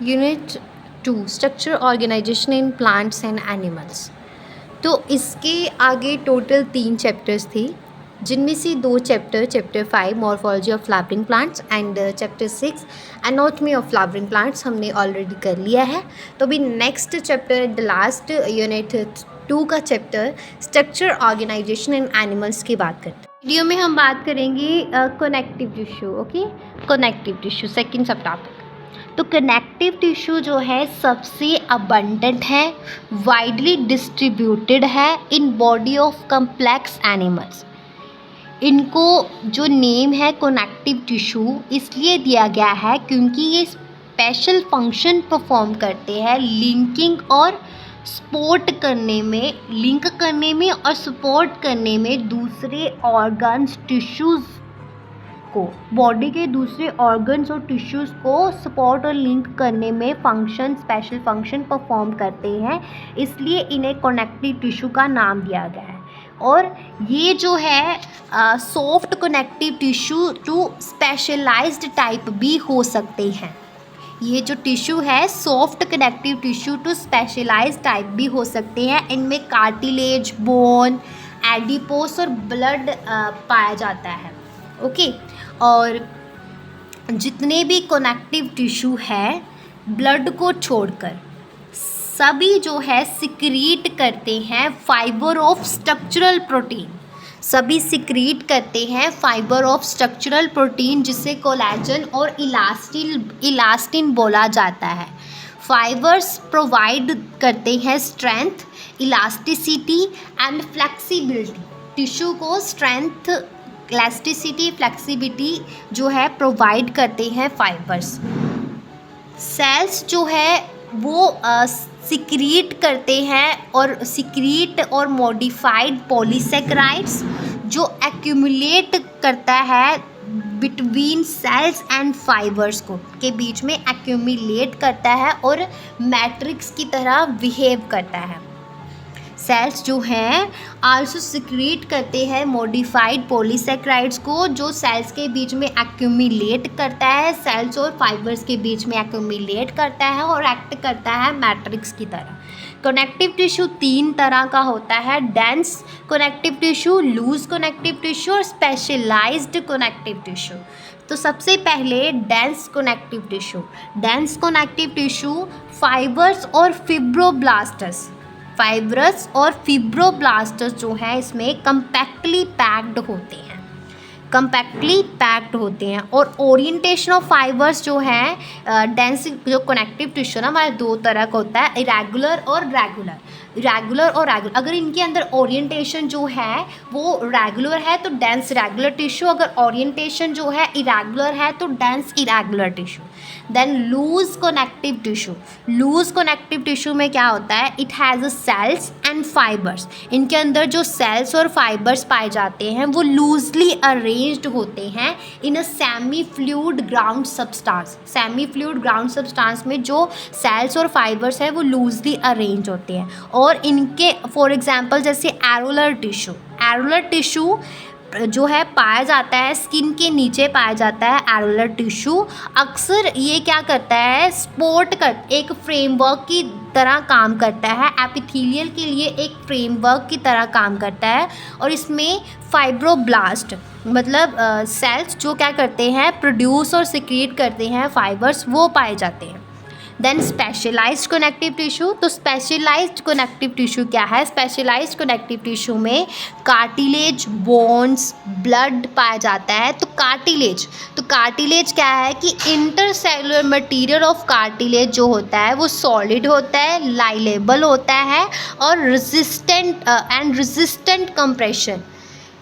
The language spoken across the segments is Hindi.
Unit 2 structure organisation in plants and animals. तो इसके आगे टोटल 3 चैप्टर्स थे, जिनमें से 2 chapter 5 morphology of flowering plants and chapter 6 anatomy of flowering plants हमने ऑलरेडी कर लिया है। तो अभी next chapter the last unit 2 का चैप्टर स्ट्रक्चर ऑर्गेनाइजेशन इन एनिमल्स की बात करते हैं। वीडियो में हम बात करेंगे connective tissue. Okay, connective tissue second सब टॉपिक। तो कनेक्टिव टिश्यू जो है सबसे अबंडेंट है, वाइडली डिस्ट्रीब्यूटेड है in body of complex animals. इनको जो नेम है कनेक्टिव टिश्यू इसलिए दिया गया है क्योंकि ये स्पेशल फंक्शन परफॉर्म करते हैं लिंकिंग और सपोर्ट करने में, लिंक करने में और सपोर्ट करने में दूसरे ऑर्गन्स टिश्यूज़ को, बॉडी के दूसरे ऑर्गन्स और टिश्यूज़ को सपोर्ट और लिंक करने में फंक्शन, स्पेशल फंक्शन परफॉर्म करते हैं, इसलिए इन्हें कनेक्टिव टिश्यू का नाम दिया गया है। और ये जो है soft connective tissue two specialised type भी हो सकते हैं। ये जो टिश्यू है soft connective tissue two specialised type भी हो सकते हैं। इनमें कार्टिलेज, बोन, एडिपोस और ब्लड पाया जाता है। ओके, और जितने भी कनेक्टिव टिश्यू है ब्लड को छोड़कर सभी जो है सिक्रीट करते हैं फाइबर ऑफ स्ट्रक्चरल प्रोटीन। सभी सिक्रीट करते हैं फाइबर ऑफ स्ट्रक्चरल प्रोटीन जिसे कोलेजन और इलास्टिन बोला जाता है। फाइबर्स प्रोवाइड करते हैं strength, elasticity and flexibility. Tissue को स्ट्रेंथ, इलास्टिसिटी, फ्लेक्सिबिलिटी जो है प्रोवाइड करते हैं फाइबर्स। सेल्स जो है वो सिक्रीट करते हैं और सिक्रीट और मॉडिफाइड पॉलीसेकेराइड्स जो एक्यूमुलेट करता है बिटवीन सेल्स एंड फाइबर्स को, के बीच में एक्यूमुलेट करता है और मैट्रिक्स की तरह बिहेव करता है। सेल्स जो हैं आल्सो सिक्रीट करते हैं मॉडिफाइड पॉलीसेकेराइड्स को जो सेल्स के बीच में एक्यूमुलेट करता है, सेल्स और फाइबर्स के बीच में एक्यूमुलेट करता है और एक्ट करता है मैट्रिक्स की तरह। कनेक्टिव टिश्यू 3 तरह का होता है, dense connective tissue, loose connective tissue और स्पेशलाइज्ड कनेक्टिव टिश्यू। तो सबसे पहले dense connective tissue. Dense connective tissue fibres और फिब्रोब्लास्ट्स, फाइब्रस और फिब्रोब्लास्ट्स जो है इसमें कंपैक्टली पैक्ड होते हैं, कंपैक्टली पैक्ड होते हैं। और ओरिएंटेशन ऑफ फाइबर्स जो है डेंस जो कनेक्टिव टिश्यू ना हमारे 2 तरह का होता है, इरेगुलर और रेगुलर। रेगुलर और रेगुलर, अगर इनके अंदर ओरिएंटेशन जो है वो रेगुलर है तो डेंस रेगुलर टिश्यू, अगर ओरिएंटेशन जो है इरेगुलर है तो dense irregular tissue. Then loose connective tissue. Loose connective tissue में क्या होता है, it has a cells and fibres. इनके अंदर जो सेल्स और फाइबर्स पाए जाते हैं वो लूजली अरेंज्ड होते हैं in a semi fluid ground substance. Semi fluid ground substance में जो सेल्स और फाइबर्स है वो लूजली अरेंज होते हैं। और इनके फॉर एग्जांपल जैसे एरोलर टिश्यू, एरोलर टिश्यू जो है पाया जाता है स्किन के नीचे पाया जाता है। एरोलर टिश्यू अक्सर ये क्या करता है, सपोर्ट कर, एक फ्रेमवर्क की तरह काम करता है, एपिथेलियल के लिए एक फ्रेमवर्क की तरह काम करता है। और इसमें फाइब्रोब्लास्ट मतलब सेल्स जो क्या करते हैं, प्रोड्यूस और सिक्रीट करते हैं फाइबर्स, वो पाए जाते हैं। Then specialised connective tissue. तो स्पेशलाइज्ड कनेक्टिव टिश्यू क्या है, स्पेशलाइज्ड कनेक्टिव टिश्यू में कार्टिलेज, बोन्स, ब्लड पाया जाता है। तो कार्टिलेज क्या है कि इंटरसेलुलर मटेरियल ऑफ कार्टिलेज जो होता है वो सॉलिड होता है, लाइलेबल होता है और resistant compression.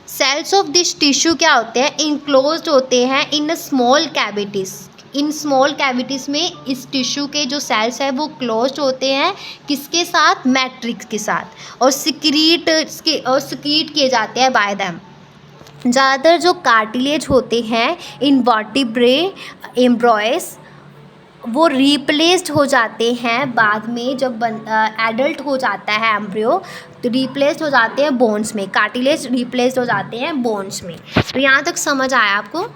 Cells of this tissue क्या होते हैं, इनक्लोज्ड होते हैं इन स्मॉल कैविटीज़। इन स्मॉल कैविटीज़ में इस टिश्यू के जो सेल्स हैं वो क्लोज्ड होते हैं, किसके साथ, मैट्रिक्स के साथ, और सिक्रीट किए जाते हैं बाय देम। ज़्यादातर जो कार्टिलेज होते हैं इनवर्टिब्रे एम्ब्रॉयस वो रिप्लेस्ड हो जाते हैं बाद में, जब एडल्ट हो जाता है एम्ब्रियो तो रिप्लेस्ड हो जाते हैं बोन्स में। कार्टिलेज रिप्लेस्ड हो जाते हैं बोन्स में। तो यहाँ तक समझ आया आपको।